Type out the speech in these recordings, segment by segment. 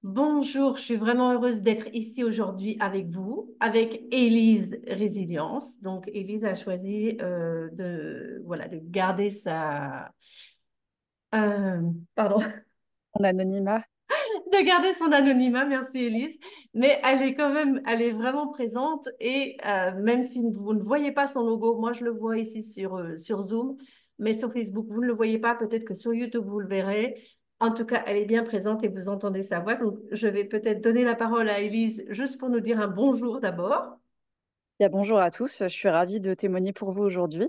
Bonjour, je suis vraiment heureuse d'être ici aujourd'hui avec vous, avec Élise Résilience. Donc, Élise a choisi de garder pardon, En anonymat. de garder son anonymat. Merci Élise. Mais elle est vraiment présente et même si vous ne voyez pas son logo, moi je le vois ici sur Zoom, mais sur Facebook, vous ne le voyez pas. Peut-être que sur YouTube, vous le verrez. En tout cas, elle est bien présente et vous entendez sa voix. Donc, je vais peut-être donner la parole à Élise juste pour nous dire un bonjour d'abord. Bien, bonjour à tous, je suis ravie de témoigner pour vous aujourd'hui.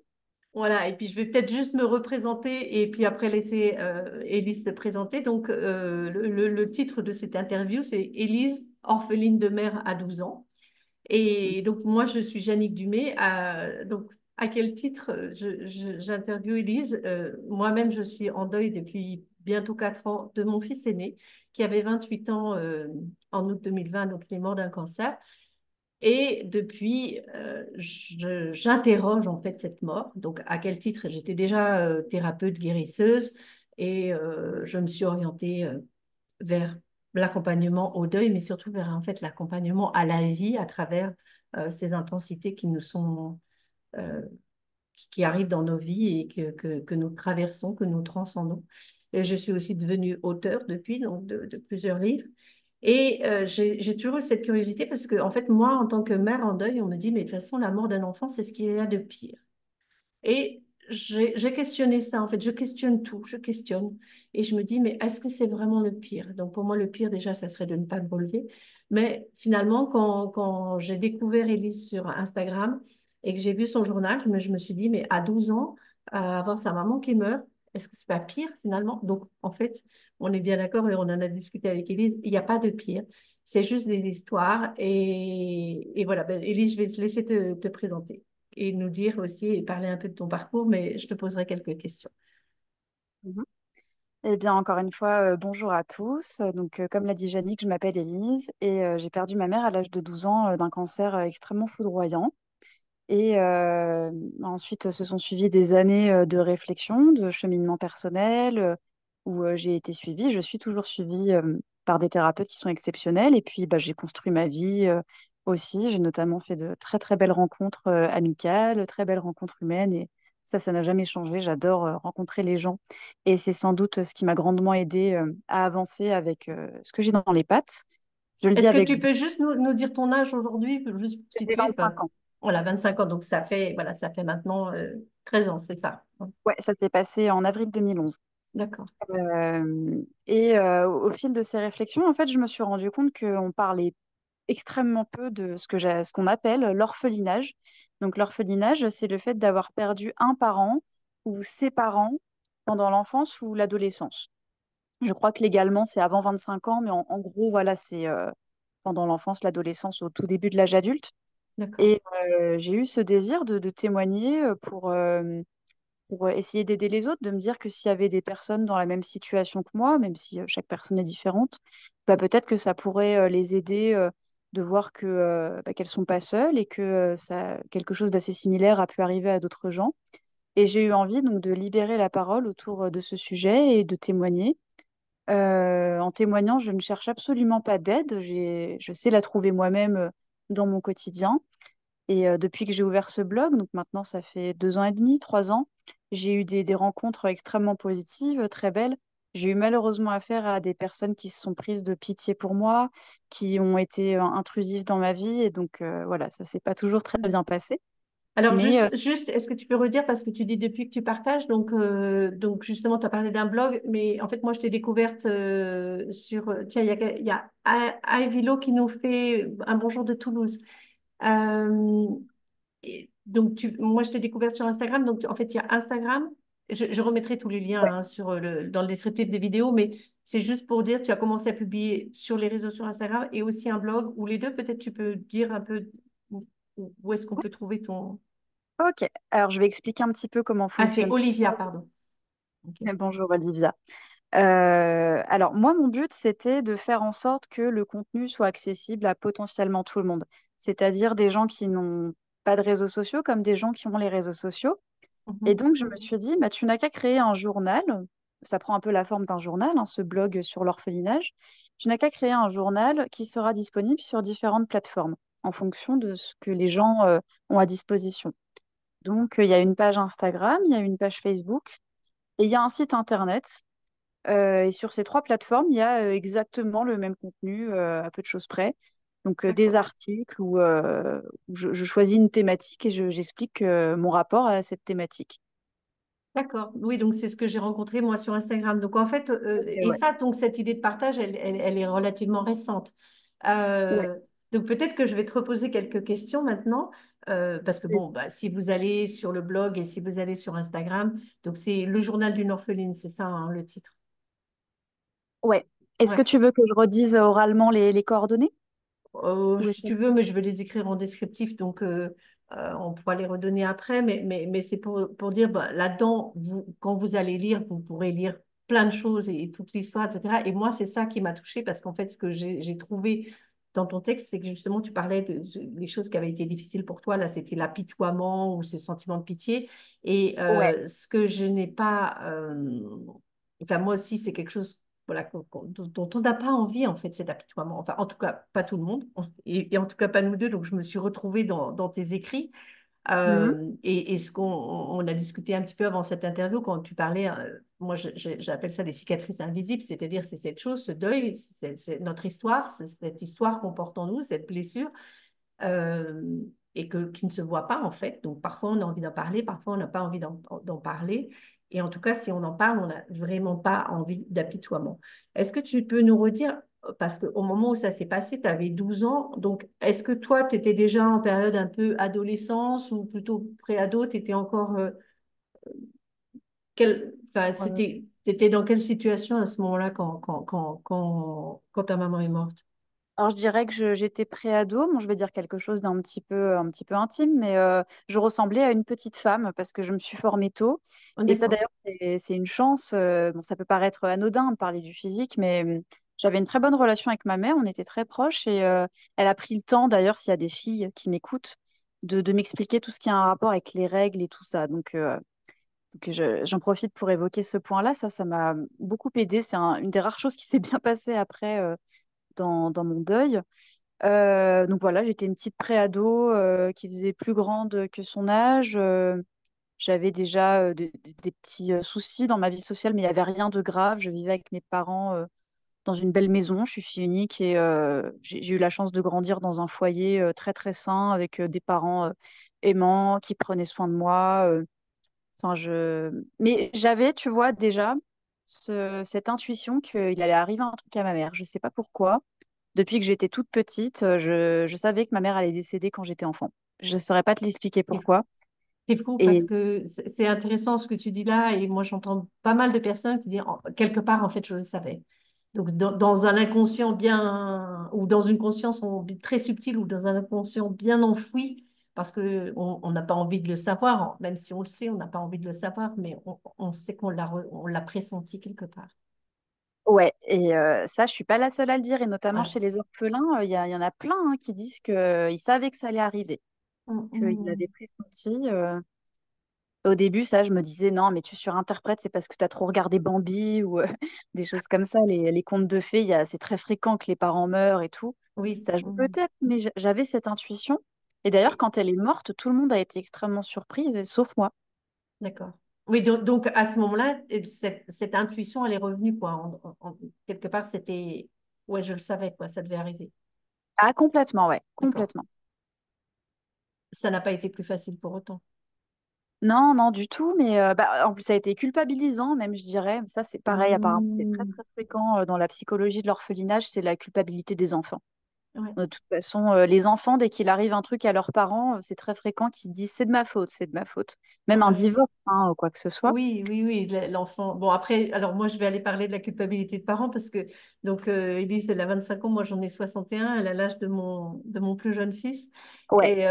Voilà, et puis je vais peut-être juste me représenter et puis après laisser Élise se présenter. Donc, le titre de cette interview, c'est Élise, orpheline de mère à 12 ans. Et donc, moi, je suis Jannick Dumay. Donc, à quel titre j'interviewe Élise? Moi-même, je suis en deuil depuis bientôt 4 ans de mon fils aîné qui avait 28 ans en août 2020, donc il est mort d'un cancer. Et depuis, j'interroge en fait cette mort. Donc, à quel titre? J'étais déjà thérapeute guérisseuse et je me suis orientée vers l'accompagnement au deuil, mais surtout vers en fait l'accompagnement à la vie à travers ces intensités qui nous sont euh, qui arrivent dans nos vies et que nous traversons, que nous transcendons. Et je suis aussi devenue auteure depuis, donc de plusieurs livres. Et j'ai toujours eu cette curiosité parce que, en fait, moi, en tant que mère en deuil, on me dit, mais de toute façon, la mort d'un enfant, c'est ce qu'il y a de pire. Et j'ai questionné ça, en fait, je questionne tout, je questionne. Et je me dis, mais est-ce que c'est vraiment le pire? Donc pour moi, le pire, déjà, ça serait de ne pas me relever. Mais finalement, quand j'ai découvert Elise sur Instagram et que j'ai vu son journal, je me suis dit, mais à 12 ans, avoir sa maman qui meurt, est-ce que c'est pas pire finalement? Donc en fait, on est bien d'accord et on en a discuté avec Elise, il n'y a pas de pire. C'est juste des histoires. Et voilà, ben, Elise, je vais te laisser te présenter et nous dire aussi et parler un peu de ton parcours, mais je te poserai quelques questions. Mhm. Eh bien, encore une fois, bonjour à tous. Comme l'a dit Jannick, je m'appelle Élise et j'ai perdu ma mère à l'âge de 12 ans d'un cancer extrêmement foudroyant. Et ensuite, se sont suivies des années de réflexion, de cheminement personnel, où j'ai été suivie. Je suis toujours suivie par des thérapeutes qui sont exceptionnels. Et puis, bah, j'ai construit ma vie aussi. J'ai notamment fait de très, très belles rencontres amicales, très belles rencontres humaines. Et ça n'a jamais changé. J'adore rencontrer les gens. Et c'est sans doute ce qui m'a grandement aidée à avancer avec ce que j'ai dans les pattes. Je le dis Est-ce que avec tu peux juste nous dire ton âge aujourd'hui, juste pour j'ai situer, enfin, 25 ans. voilà, 25 ans, donc voilà, ça fait maintenant 13 ans, c'est ça. Ouais, ça s'est passé en avril 2011. D'accord. Au fil de ces réflexions, en fait, je me suis rendu compte qu'on parlait extrêmement peu de ce qu'on appelle l'orphelinage. Donc, l'orphelinage, c'est le fait d'avoir perdu un parent ou ses parents pendant l'enfance ou l'adolescence. Je crois que légalement, c'est avant 25 ans, mais en gros, voilà, c'est pendant l'enfance, l'adolescence, au tout début de l'âge adulte. D'accord. Et j'ai eu ce désir de témoigner pour essayer d'aider les autres, de me dire que s'il y avait des personnes dans la même situation que moi, même si chaque personne est différente, bah, peut-être que ça pourrait les aider de voir qu'elles sont pas seules et que quelque chose d'assez similaire a pu arriver à d'autres gens. Et j'ai eu envie donc de libérer la parole autour de ce sujet et de témoigner. En témoignant, je ne cherche absolument pas d'aide. Je sais la trouver moi-même dans mon quotidien. Et depuis que j'ai ouvert ce blog, donc maintenant ça fait 2 ans et demi, 3 ans, j'ai eu des rencontres extrêmement positives, très belles. J'ai eu malheureusement affaire à des personnes qui se sont prises de pitié pour moi, qui ont été intrusives dans ma vie, et donc voilà, ça s'est pas toujours très bien passé. Alors, Mais est-ce que tu peux redire, parce que tu dis depuis que tu partages, donc justement, tu as parlé d'un blog, mais en fait, moi, je t'ai découverte tiens, il y a Ivy Lo qui nous fait un bonjour de Toulouse. Euh, moi, je t'ai découverte sur Instagram. Donc, en fait, il y a Instagram. Je remettrai tous les liens ouais. hein, dans le descriptif des vidéos, mais c'est juste pour dire, tu as commencé à publier sur les réseaux sur Instagram et aussi un blog ou les deux. Peut-être tu peux dire un peu où est-ce qu'on peut trouver ton... Ok, alors je vais expliquer un petit peu comment Ah, c'est fonctionne. Olivia, pardon. Ok. Bonjour Olivia. Alors moi, mon but, c'était de faire en sorte que le contenu soit accessible à potentiellement tout le monde, c'est-à-dire des gens qui n'ont pas de réseaux sociaux comme des gens qui ont les réseaux sociaux. Et Mhm. donc, je me suis dit, bah, tu n'as qu'à créer un journal ça prend un peu la forme d'un journal, hein, ce blog sur l'orphelinage. Tu n'as qu'à créer un journal qui sera disponible sur différentes plateformes en fonction de ce que les gens ont à disposition. Donc, il y a une page Instagram, il y a une page Facebook et il y a un site internet. Et sur ces trois plateformes, il y a exactement le même contenu, à peu de choses près. Donc, des D'accord. articles où je choisis une thématique et j'explique mon rapport à cette thématique. D'accord. Oui, donc c'est ce que j'ai rencontré moi sur Instagram. Donc en fait, Ok, et ouais. ça, donc cette idée de partage, elle est relativement récente. Ouais. Euh, donc peut-être que je vais te reposer quelques questions maintenant, parce que bon, bah, si vous allez sur le blog et si vous allez sur Instagram, donc c'est le journal d'une orpheline, c'est ça, hein, le titre. Ouais. Est-ce que Ouais. tu veux que je redise oralement les coordonnées? Ou est-ce Si que- tu veux, mais je vais les écrire en descriptif, donc on pourra les redonner après. Mais c'est pour dire, bah, là-dedans, quand vous allez lire, vous pourrez lire plein de choses et toute l'histoire, etc. Et moi, c'est ça qui m'a touchée parce qu'en fait, ce que j'ai trouvé dans ton texte, c'est que justement, tu parlais des choses qui avaient été difficiles pour toi. Là, c'était l'apitoiement ou ce sentiment de pitié. Et Ouais. ce que je n'ai pas... enfin, moi aussi, c'est quelque chose voilà, dont on n'a pas envie, en fait, cet apitoiement. Enfin, en tout cas, pas tout le monde, et en tout cas pas nous deux. Donc, je me suis retrouvée dans tes écrits. Mhm. Et ce qu'on on a discuté un petit peu avant cette interview, quand tu parlais, moi, j'appelle ça des cicatrices invisibles, c'est-à-dire c'est cette chose, ce deuil, c'est notre histoire, c'est cette histoire qu'on porte en nous, cette blessure, euh, qui ne se voit pas, en fait. Donc, parfois, on a envie d'en parler, parfois, on n'a pas envie d'en parler. Et en tout cas, si on en parle, on n'a vraiment pas envie d'apitoiement. Est-ce que tu peux nous redire, parce qu'au moment où ça s'est passé, tu avais 12 ans, donc est-ce que toi, tu étais déjà en période un peu adolescence ou plutôt pré-ado, tu étais encore... enfin, Euh, t'étais dans quelle situation à ce moment-là quand ta maman est morte? Alors, je dirais que j'étais pré-ado. Bon, je vais dire quelque chose un petit peu intime, mais je ressemblais à une petite femme parce que je me suis formée tôt. Oh, Et ça, d'accord. d'ailleurs, c'est une chance. Bon, ça peut paraître anodin de parler du physique, mais j'avais une très bonne relation avec ma mère. On était très proches et elle a pris le temps, d'ailleurs, s'il y a des filles qui m'écoutent, de m'expliquer tout ce qui a un rapport avec les règles et tout ça. Donc, j'en profite pour évoquer ce point-là. Ça m'a beaucoup aidé. C'est une des rares choses qui s'est bien passée après. Dans mon deuil. Donc voilà, j'étais une petite préado qui faisait plus grande que son âge. J'avais déjà des petits soucis dans ma vie sociale, mais il n'y avait rien de grave. Je vivais avec mes parents dans une belle maison. Je suis fille unique et j'ai eu la chance de grandir dans un foyer très très sain avec des parents aimants qui prenaient soin de moi. Mais j'avais, tu vois, déjà cette intuition qu'il allait arriver un truc à ma mère. Je ne sais pas pourquoi. Depuis que j'étais toute petite, je savais que ma mère allait décéder quand j'étais enfant. Je ne saurais pas te l'expliquer pourquoi. C'est fou parce Et que c'est intéressant ce que tu dis là et moi j'entends pas mal de personnes qui disent quelque part en fait je le savais. Donc dans un inconscient bien ou dans une conscience très subtile ou dans un inconscient bien enfoui parce que on n'a pas envie de le savoir, même si on le sait, on n'a pas envie de le savoir, mais on sait on l'a pressenti quelque part. ouais, et ça, je suis pas la seule à le dire. Et notamment Ouais. chez les orphelins, il y en a plein hein, qui disent qu'ils savaient que ça allait arriver, Mm, qu'ils mm. l'avaient pressenti. Au début, ça, je me disais, non, mais tu surinterprètes, c'est parce que tu as trop regardé Bambi ou des choses comme ça. Les contes de fées, c'est très fréquent que les parents meurent et tout. Oui. Ça joue Mm. peut-être, mais j'avais cette intuition. Et d'ailleurs, quand elle est morte, tout le monde a été extrêmement surpris, sauf moi. D'accord. Oui, donc, à ce moment-là, cette intuition, elle est revenue, quoi. Quelque part, c'était... Ouais, je le savais, quoi, ça devait arriver. Ah, complètement, ouais, D'accord. complètement. Ça n'a pas été plus facile pour autant. Non, non, du tout, mais en plus, ça a été culpabilisant, même, je dirais. Ça, c'est pareil, apparemment, c'est très, Mm. très fréquent dans la psychologie de l'orphelinage, c'est la culpabilité des enfants. Ouais, De toute façon, les enfants, dès qu'il arrive un truc à leurs parents, c'est très fréquent qu'ils se disent c'est de ma faute, c'est de ma faute. Même un ouais. divorce, hein, ou quoi que ce soit. Oui, oui, oui, l'enfant. Bon, après, alors moi, je vais aller parler de la culpabilité de parents parce que, donc, Élise, elle a 25 ans, moi, j'en ai 61, elle a l'âge de mon plus jeune fils. Ouais, Et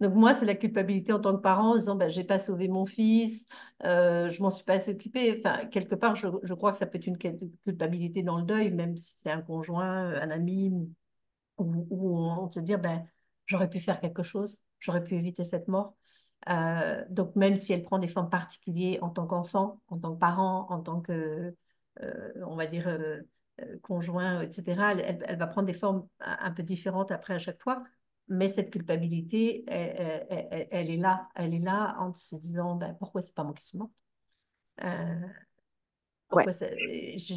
donc, moi, c'est la culpabilité en tant que parent en disant, bah, j'ai pas sauvé mon fils, je m'en suis pas assez occupée. Enfin, quelque part, je crois que ça peut être une culpabilité dans le deuil, même si c'est un conjoint, un ami, où on se dit, ben, j'aurais pu faire quelque chose, j'aurais pu éviter cette mort. Donc, même si elle prend des formes particulières en tant qu'enfant, en tant que parent, en tant que, on va dire, conjoint, etc., elle va prendre des formes un peu différentes après à chaque fois. Mais cette culpabilité, elle est là. Elle est là en se disant, ben, pourquoi c'est pas moi qui suis morte? Euh, Ouais. Pourquoi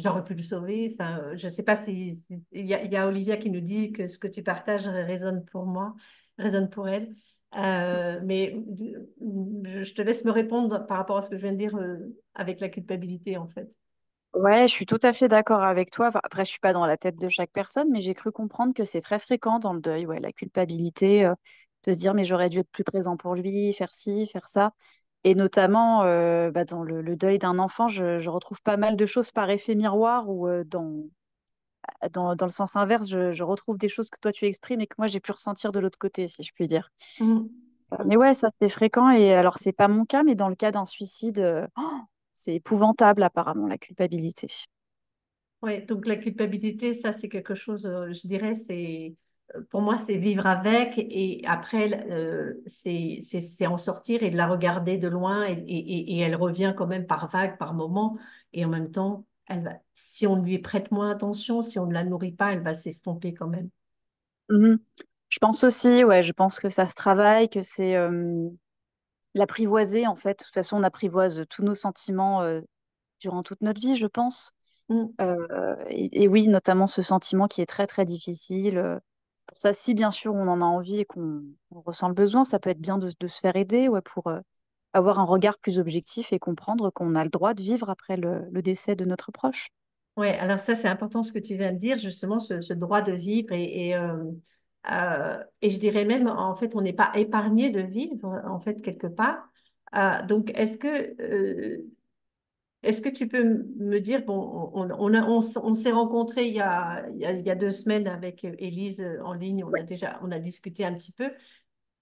j'aurais pu le sauver? Enfin, je sais pas il y a Olivia qui nous dit que ce que tu partages résonne pour moi, résonne pour elle. Mais je te laisse me répondre par rapport à ce que je viens de dire avec la culpabilité, en fait. Ouais, je suis tout à fait d'accord avec toi. Enfin, après, je suis pas dans la tête de chaque personne, mais j'ai cru comprendre que c'est très fréquent dans le deuil, ouais, la culpabilité, de se dire mais j'aurais dû être plus présent pour lui, faire ci, faire ça. Et notamment bah, dans le deuil d'un enfant, je retrouve pas mal de choses par effet miroir ou dans le sens inverse, je retrouve des choses que toi tu exprimes et que moi j'ai pu ressentir de l'autre côté, si je puis dire. Mm. Mais ouais, ça c'est fréquent. Et alors, c'est pas mon cas, mais dans le cas d'un suicide, c'est épouvantable apparemment, la culpabilité. Ouais, donc la culpabilité, ça c'est quelque chose, je dirais, pour moi, c'est vivre avec et après, c'est en sortir et de la regarder de loin et elle revient quand même par vagues, par moments et en même temps, si on lui prête moins attention, si on ne la nourrit pas, elle va s'estomper quand même. Mhm. Je pense aussi, ouais, je pense que ça se travaille, que c'est l'apprivoiser en fait. De toute façon, on apprivoise tous nos sentiments durant toute notre vie, je pense. Mm. Et oui, notamment ce sentiment qui est très très difficile. C'est pour ça, si bien sûr on en a envie et qu'on ressent le besoin, ça peut être bien de se faire aider, ouais, pour avoir un regard plus objectif et comprendre qu'on a le droit de vivre après le décès de notre proche. Ouais, alors ça, c'est important ce que tu viens de dire, justement, ce droit de vivre et je dirais même, en fait, on n'est pas épargné de vivre, en fait, quelque part. Donc, est-ce que tu peux me dire, bon, on s'est rencontrés il y a 2 semaines avec Élise en ligne, Ouais. on a discuté un petit peu.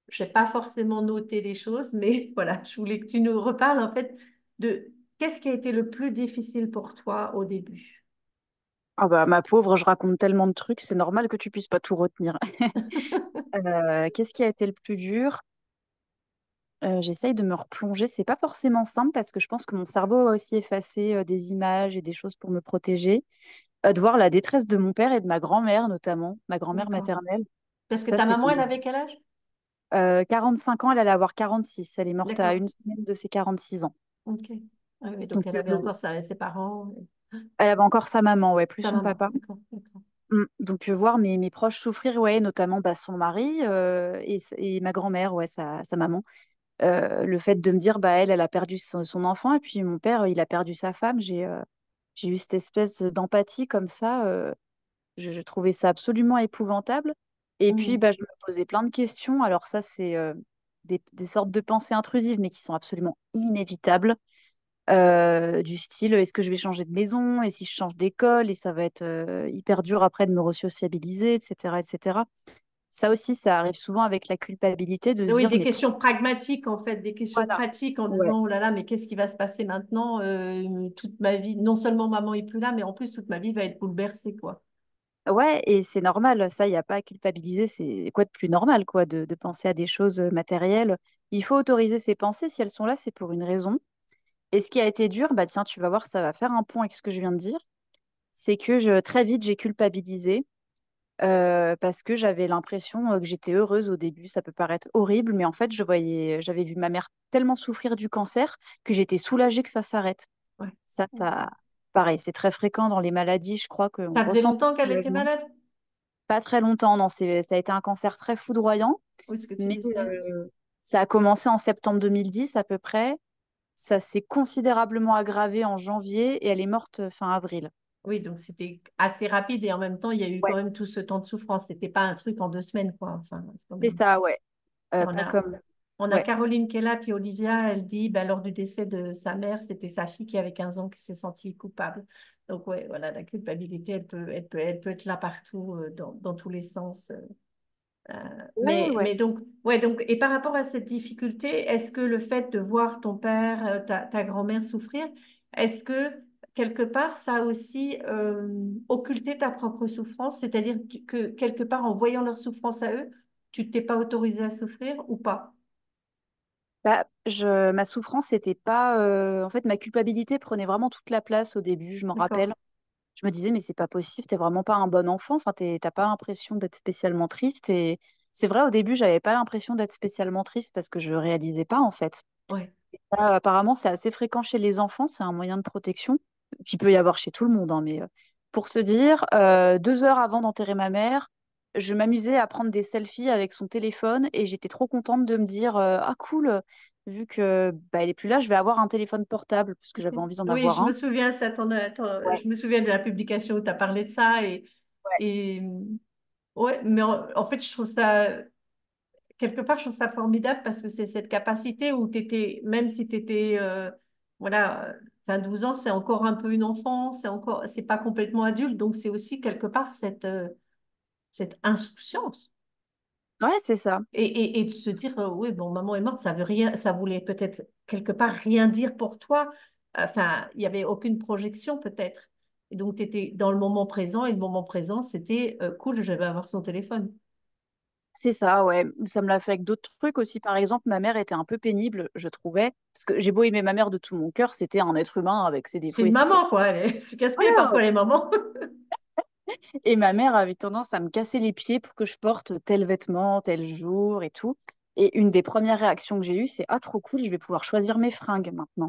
Je n'ai pas forcément noté les choses, mais voilà, je voulais que tu nous reparles, en fait, de qu'est-ce qui a été le plus difficile pour toi au début? Ah bah ma pauvre, je raconte tellement de trucs, c'est normal que tu puisses pas tout retenir. Qu'est-ce qui a été le plus dur? J'essaye de me replonger. C'est pas forcément simple parce que je pense que mon cerveau a aussi effacé des images et des choses pour me protéger. De voir la détresse de mon père et de ma grand-mère, notamment, ma grand-mère D'accord. maternelle. Parce que Ça, ta c'était maman, elle avait quel âge? 45 ans, elle allait avoir 46. Elle est morte à D'accord. une semaine de ses 46 ans. Ok. Ah oui, donc Donc, elle avait encore ses parents, elle avait encore sa maman, ouais, plus sa son maman. papa. D'accord, d'accord. Donc, voir mes proches souffrir, ouais, notamment bah, son mari et ma grand-mère, ouais, sa maman. Le fait de me dire, bah, elle a perdu son enfant et puis mon père, il a perdu sa femme. J'ai eu cette espèce d'empathie comme ça. Je trouvais ça absolument épouvantable. Et puis, Mhm. bah, je me posais plein de questions. Alors ça, c'est des sortes de pensées intrusives, mais qui sont absolument inévitables. Du style, est-ce que je vais changer de maison? Et si je change d'école? Et ça va être hyper dur après de me resociabiliser, etc., etc. Ça aussi, ça arrive souvent avec la culpabilité de se Oui, dire, des mais questions pragmatiques, en fait, des questions voilà. pratiques en Ouais. disant, oh là là, mais qu'est-ce qui va se passer maintenant? Toute ma vie, non seulement maman est plus là, mais en plus, toute ma vie va être bouleversée, quoi. Ouais, et c'est normal, ça, il n'y a pas à culpabiliser, c'est quoi de plus normal, quoi, de penser à des choses matérielles. Il faut autoriser ses pensées, si elles sont là, c'est pour une raison. Et ce qui a été dur, bah tiens, tu vas voir, ça va faire un point avec ce que je viens de dire, c'est que très vite, j'ai culpabilisé parce que j'avais l'impression que j'étais heureuse au début. Ça peut paraître horrible, mais en fait, j'avais vu ma mère tellement souffrir du cancer que j'étais soulagée que ça s'arrête. Ouais. Ça, pareil, c'est très fréquent dans les maladies, je crois qu'on Ça faisait ressent ce longtemps qu'elle était soulagement. malade? Pas très longtemps, non, ça a été un cancer très foudroyant, Oui, ce que tu mais disais. ça a commencé en septembre 2010 à peu près. Ça s'est considérablement aggravé en janvier et elle est morte fin avril. Oui, donc c'était assez rapide et en même temps, il y a eu quand Ouais, même tout ce temps de souffrance. C'était pas un truc en 2 semaines, quoi. Enfin, c'est quand c'est même. ça, ouais. On Pas a, comme. on a Ouais. Caroline qui est là, puis Olivia, elle dit, bah, lors du décès de sa mère, c'était sa fille qui avait 15 ans qui s'est sentie coupable. Donc, ouais, voilà, la culpabilité, elle peut être là partout, dans tous les sens. Ouais, ouais. Mais donc, ouais, donc, et par rapport à cette difficulté, est-ce que le fait de voir ton père, ta grand-mère souffrir, est-ce que quelque part, ça a aussi occulté ta propre souffrance? C'est-à-dire que quelque part, en voyant leur souffrance à eux, tu t'es pas autorisé à souffrir ou pas? Ma souffrance n'était pas. En fait, ma culpabilité prenait vraiment toute la place au début, je m'en D'accord. rappelle. Je me disais, mais c'est pas possible, t'es vraiment pas un bon enfant. Enfin, t'as pas l'impression d'être spécialement triste. Et c'est vrai, au début, j'avais pas l'impression d'être spécialement triste parce que je réalisais pas, en fait. Ouais. Apparemment, c'est assez fréquent chez les enfants, c'est un moyen de protection qui peut y avoir chez tout le monde, hein, mais pour se dire, 2 heures avant d'enterrer ma mère, je m'amusais à prendre des selfies avec son téléphone et j'étais trop contente de me dire, ah cool, vu que bah, elle est plus là, je vais avoir un téléphone portable parce que j'avais envie d'en Oui, avoir je me un. souviens, Ouais, je me souviens de la publication où tu as parlé de ça. ouais. Et ouais, mais en fait, je trouve ça, quelque part, je trouve ça formidable parce que c'est cette capacité où tu étais, même si tu étais, voilà, 12 ans, c'est encore un peu une enfant, c'est pas complètement adulte. Donc, c'est aussi quelque part cette insouciance. Ouais, c'est ça. Et de se dire, oui, bon, maman est morte, ça veut rien, ça voulait peut-être quelque part rien dire pour toi. Enfin, il n'y avait aucune projection peut-être. Et donc, tu étais dans le moment présent et le moment présent, c'était cool, je vais avoir son téléphone. C'est ça, ouais. Ça me l'a fait avec d'autres trucs aussi. Par exemple, ma mère était un peu pénible, je trouvais. Parce que j'ai beau aimer ma mère de tout mon cœur, c'était un être humain avec ses C'est défauts une et ses maman, qualités. quoi. C'est casse-pied Voilà. parfois, les mamans. Et ma mère avait tendance à me casser les pieds pour que je porte tel vêtement, tel jour et tout. Et une des premières réactions que j'ai eues, c'est ah, trop cool, je vais pouvoir choisir mes fringues maintenant.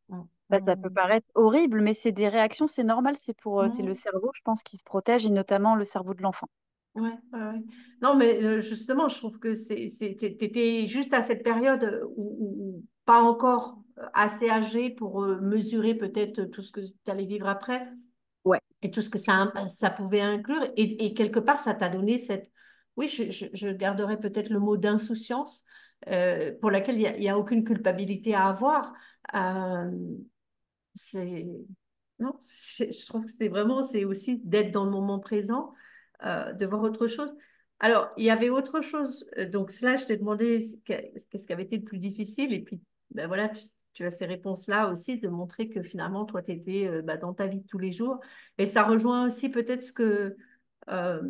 Mm, mm, Ça peut mm, paraître horrible, mais c'est des réactions, c'est normal, c'est le mm. cerveau, je pense, qui se protège, et notamment le cerveau de l'enfant. Ouais, ouais, ouais. Non, mais justement, je trouve que t'étais juste à cette période où pas encore assez âgé pour mesurer peut-être tout ce que tu allais vivre après Ouais. et tout ce que ça pouvait inclure. Et quelque part, ça t'a donné cette... Oui, je garderais peut-être le mot d'insouciance pour laquelle il y a aucune culpabilité à avoir. Euh, c'est non, je trouve que c'est vraiment, c'est aussi d'être dans le moment présent, de voir autre chose. Alors, il y avait autre chose. Donc, là, je t'ai demandé qu'est-ce qui avait été le plus difficile. Et puis, ben voilà, tu as ces réponses-là aussi, de montrer que finalement, toi, tu étais dans ta vie de tous les jours. Et ça rejoint aussi peut-être ce que euh,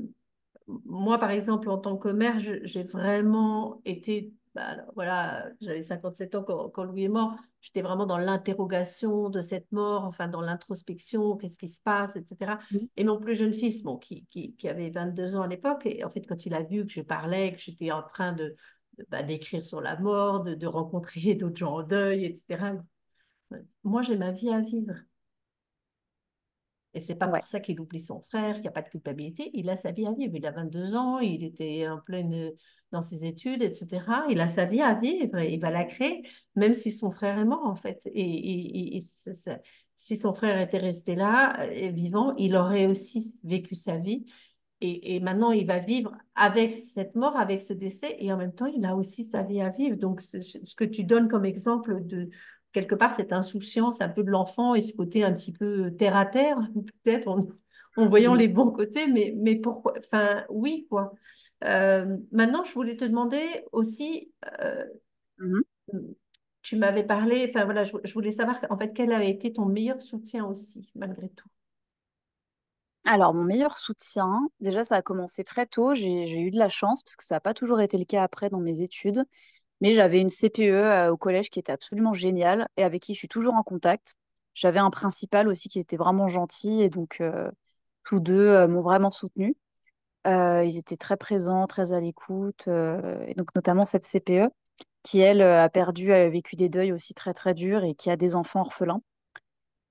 moi, par exemple, en tant que mère, j'ai vraiment été, bah, alors, voilà, j'avais 57 ans quand Louis est mort, j'étais vraiment dans l'interrogation de cette mort, enfin dans l'introspection, qu'est-ce qui se passe, etc. Mhm. Et mon plus jeune fils, bon, qui avait 22 ans à l'époque, et en fait, quand il a vu que je parlais, que j'étais en train d'écrire sur la mort, de rencontrer d'autres gens en deuil, etc., moi, j'ai ma vie à vivre. Et c'est pas Ouais. pour ça qu'il oublie son frère, qu'il n'y a pas de culpabilité. Il a sa vie à vivre. Il a 22 ans, il était en pleine dans ses études, etc. Il a sa vie à vivre et il va la créer, même si son frère est mort, en fait. Si son frère était resté là, vivant, il aurait aussi vécu sa vie. Et maintenant, il va vivre avec cette mort, avec ce décès, et en même temps, il a aussi sa vie à vivre. Donc, ce que tu donnes comme exemple de, quelque part, cette insouciance un peu de l'enfant et ce côté un petit peu terre à terre, peut-être en voyant Mhm. les bons côtés, mais pourquoi? Enfin, oui, quoi. Maintenant, je voulais te demander aussi, Mhm. tu m'avais parlé, enfin voilà, je voulais savoir en fait quel avait été ton meilleur soutien aussi, malgré tout. Alors, mon meilleur soutien, déjà, ça a commencé très tôt. J'ai eu de la chance parce que ça n'a pas toujours été le cas après dans mes études. Mais j'avais une CPE au collège qui était absolument géniale et avec qui je suis toujours en contact. J'avais un principal aussi qui était vraiment gentil et donc tous deux m'ont vraiment soutenue. Ils étaient très présents, très à l'écoute et donc notamment cette CPE qui, elle, a vécu des deuils aussi très très durs et qui a des enfants orphelins.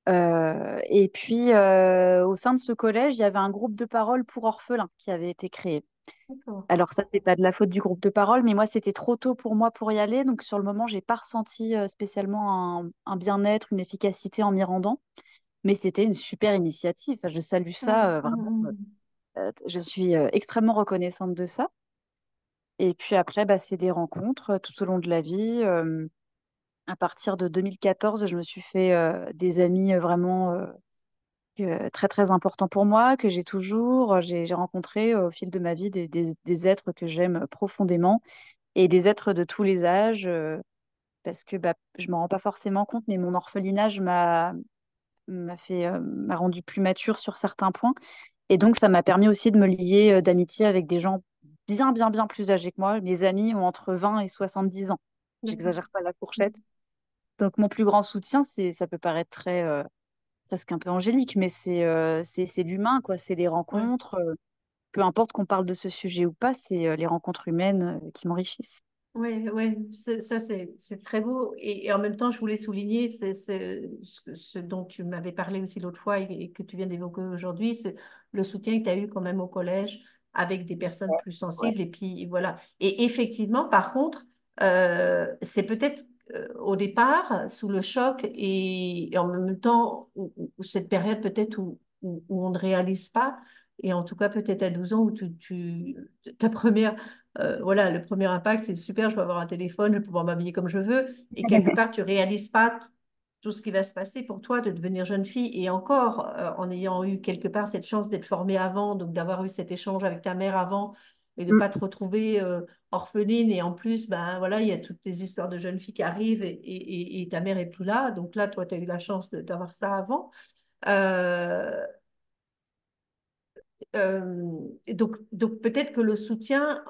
Et puis, au sein de ce collège, il y avait un groupe de parole pour orphelins qui avait été créé. D'accord. Alors ça, c'est pas de la faute du groupe de parole, mais moi, c'était trop tôt pour moi pour y aller. Donc sur le moment, j'ai pas ressenti spécialement un bien-être, une efficacité en m'y rendant. Mais c'était une super initiative. Enfin, je salue ça Hum, hum, vraiment. hum. Je suis extrêmement reconnaissante de ça. Et puis après, bah, c'est des rencontres tout au long de la vie. À partir de 2014, je me suis fait des amis vraiment très très importants pour moi, que j'ai toujours. J'ai rencontré au fil de ma vie des êtres que j'aime profondément et des êtres de tous les âges, parce que bah, je ne m'en rends pas forcément compte, mais mon orphelinage m'a rendu plus mature sur certains points. Et donc, ça m'a permis aussi de me lier d'amitié avec des gens bien, bien, bien plus âgés que moi. Mes amis ont entre 20 et 70 ans. D'accord. J'exagère pas la fourchette. Donc mon plus grand soutien, ça peut paraître très presque un peu angélique, mais c'est l'humain, quoi. C'est les Ouais. rencontres. Peu importe qu'on parle de ce sujet ou pas, c'est les rencontres humaines qui m'enrichissent. Oui, ouais, ça c'est très beau. Et en même temps, je voulais souligner ce dont tu m'avais parlé aussi l'autre fois et que tu viens d'évoquer aujourd'hui, c'est le soutien que tu as eu quand même au collège avec des personnes plus Ouais. sensibles. Et puis voilà. Et effectivement, par contre, c'est peut-être au départ, sous le choc et en même temps, où cette période peut-être où on ne réalise pas, et en tout cas peut-être à 12 ans, où ta première voilà, le premier impact, c'est super, je vais avoir un téléphone, je vais pouvoir m'habiller comme je veux. Et quelque part, tu réalises pas tout ce qui va se passer pour toi de devenir jeune fille. Et encore, en ayant eu quelque part cette chance d'être formée avant, donc d'avoir eu cet échange avec ta mère avant et de Mm. pas te retrouver orpheline. Et en plus, ben voilà, il y a toutes les histoires de jeunes filles qui arrivent et ta mère est plus là. Donc là, toi, tu as eu la chance d'avoir ça avant. Euh, et donc peut-être que le soutien,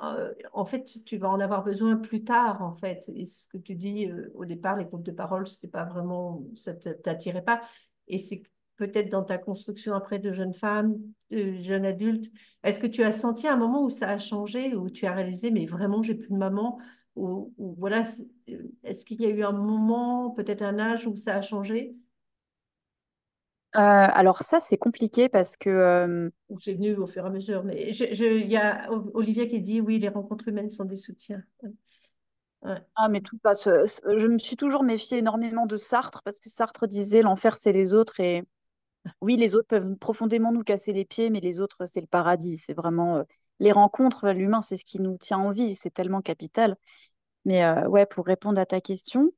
en fait, tu vas en avoir besoin plus tard, en fait. Et ce que tu dis au départ, les groupes de parole, c'était pas vraiment, ça t'attirait pas. Et c'est peut-être dans ta construction après de jeune femme, de jeune adulte. Est-ce que tu as senti un moment où ça a changé, où tu as réalisé, mais vraiment, j'ai plus de maman, ou voilà, est-ce qu'il y a eu un moment, peut-être un âge où ça a changé, Alors ça, c'est compliqué parce que ou c'est venu au fur et à mesure? Mais il y a Olivia qui dit, oui, les rencontres humaines sont des soutiens. Ouais. ah mais tout passe. Je me suis toujours méfiée énormément de Sartre parce que Sartre disait l'enfer c'est les autres et oui les autres peuvent profondément nous casser les pieds mais les autres c'est le paradis. C'est vraiment les rencontres, l'humain c'est ce qui nous tient en vie. C'est tellement capital. Mais ouais, pour répondre à ta question,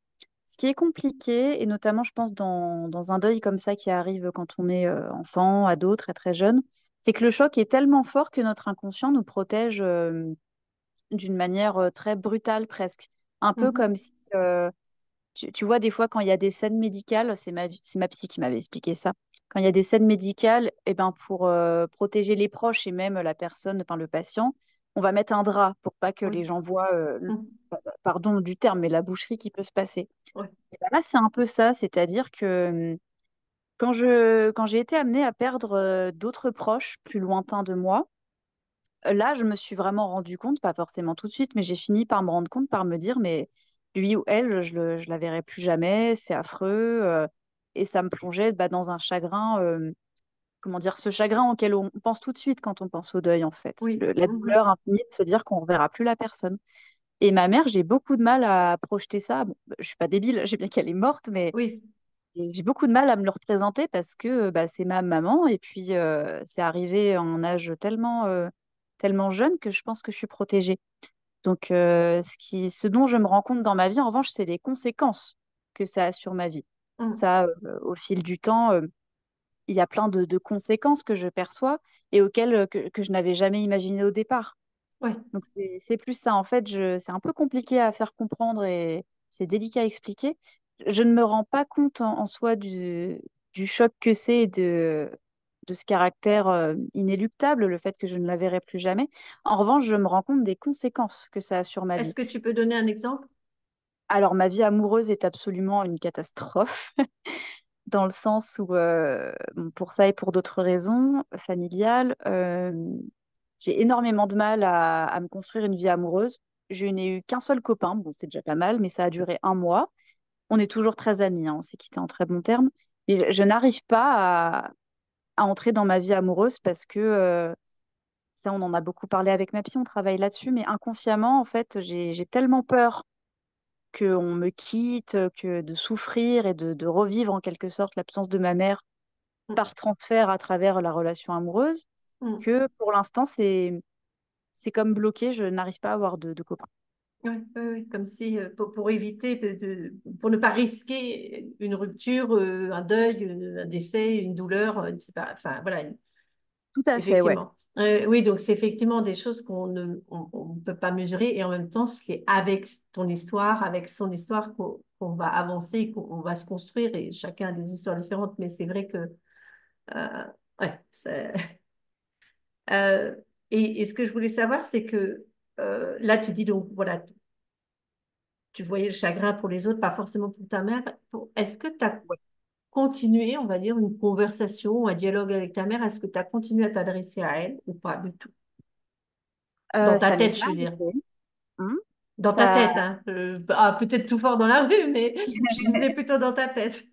ce qui est compliqué, et notamment, je pense, dans un deuil comme ça qui arrive quand on est enfant, ado, très très jeune, c'est que le choc est tellement fort que notre inconscient nous protège d'une manière très brutale presque. Un peu Mhm. comme si, tu vois, des fois, quand il y a des scènes médicales, c'est ma psy qui m'avait expliqué ça. Quand il y a des scènes médicales, eh ben, pour protéger les proches et même la personne, enfin, le patient, on va mettre un drap pour pas que Oui. les gens voient, Mhm. pardon du terme, mais la boucherie qui peut se passer. Ouais. Et ben là, c'est un peu ça, c'est-à-dire que quand j'ai été amenée à perdre d'autres proches plus lointains de moi, là, je me suis vraiment rendu compte, pas forcément tout de suite, mais j'ai fini par me rendre compte, par me dire, mais lui ou elle, je la verrai plus jamais, c'est affreux, et ça me plongeait bah, dans un chagrin, comment dire, ce chagrin auquel on pense tout de suite quand on pense au deuil, en fait. Oui. La Mhm. douleur infinie de se dire qu'on ne reverra plus la personne. Et ma mère, j'ai beaucoup de mal à projeter ça. Bon, je suis pas débile, j'ai bien qu'elle est morte, mais Oui. j'ai beaucoup de mal à me le représenter parce que bah, c'est ma maman et puis c'est arrivé à un âge tellement jeune que je pense que je suis protégée. Donc, ce dont je me rends compte dans ma vie, en revanche, c'est les conséquences que ça a sur ma vie. Mhm. Ça, au fil du temps, il y a plein de conséquences que je perçois et auxquelles que je n'avais jamais imaginé au départ. Ouais. Donc c'est plus ça. En fait, c'est un peu compliqué à faire comprendre et c'est délicat à expliquer. Je ne me rends pas compte en soi du choc que c'est et de ce caractère inéluctable, le fait que je ne la verrai plus jamais. En revanche, je me rends compte des conséquences que ça a sur ma Est-ce vie. que tu peux donner un exemple? Alors, ma vie amoureuse est absolument une catastrophe, dans le sens où, bon, pour ça et pour d'autres raisons familiales, j'ai énormément de mal à me construire une vie amoureuse. Je n'ai eu qu'un seul copain, bon, c'est déjà pas mal, mais ça a duré un mois. On est toujours très amis, hein, on s'est quittés en très bons termes. Mais je n'arrive pas à entrer dans ma vie amoureuse parce que ça, on en a beaucoup parlé avec ma psy, on travaille là-dessus, mais inconsciemment, en fait, j'ai tellement peur qu'on me quitte, que de souffrir et de revivre en quelque sorte l'absence de ma mère par transfert à travers la relation amoureuse, Mhm. que pour l'instant, c'est comme bloqué, je n'arrive pas à avoir de copain. Ouais, ouais, ouais, comme si pour éviter pour ne pas risquer une rupture, un deuil, un décès, une douleur, c'est pas, enfin voilà, Tout à fait, ouais. effectivement. Oui, donc c'est effectivement des choses qu'on ne peut pas mesurer et en même temps c'est avec ton histoire, avec son histoire qu'on va avancer, qu'on va se construire et chacun a des histoires différentes, mais c'est vrai que euh, ouais, Euh, et ce que je voulais savoir, c'est que là, tu dis donc, voilà, tu voyais le chagrin pour les autres, pas forcément pour ta mère. Est-ce que tu as continué, on va dire, une conversation, un dialogue avec ta mère? Est-ce que tu as continué à t'adresser à elle ou pas du tout? Dans ta Ça m'est tête, déjà je veux dire. arrivé. Hein. Dans ta Ça, tête, hein. Peut-être tout fort dans la rue, mais je disais plutôt dans ta tête.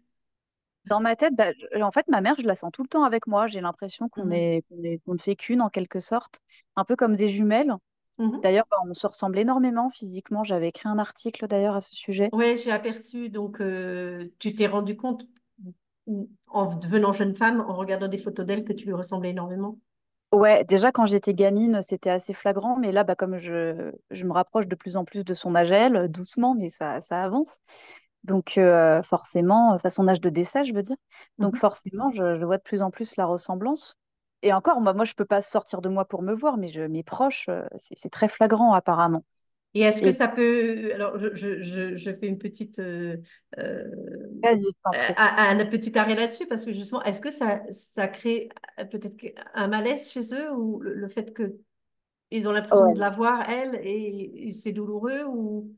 dans ma tête, bah, en fait, ma mère, je la sens tout le temps avec moi. J'ai l'impression Mhm. qu'on ne fait qu'une en quelque sorte, un peu comme des jumelles. Mhm. D'ailleurs, bah, on se ressemble énormément physiquement. J'avais écrit un article d'ailleurs à ce sujet. Ouais, j'ai aperçu. Donc, tu t'es rendu compte, en devenant jeune femme, en regardant des photos d'elle, que tu lui ressemblais énormément. Ouais, déjà quand j'étais gamine, c'était assez flagrant, mais là, bah, comme je me rapproche de plus en plus de son âge, elle, doucement, mais ça avance. Donc forcément, enfin son âge de décès, je veux dire. Donc Mhm. forcément, je vois de plus en plus la ressemblance. Et encore, moi, je peux pas sortir de moi pour me voir, mais mes proches, c'est très flagrant apparemment. Et est-ce que Et ça peut... Alors, je fais une petite... vas-y, je t'en prie. un petit arrêt là-dessus, parce que justement, est-ce que ça crée peut-être un malaise chez eux, ou le fait que ils ont l'impression de Ouais, la voir, elle, et c'est douloureux, ou...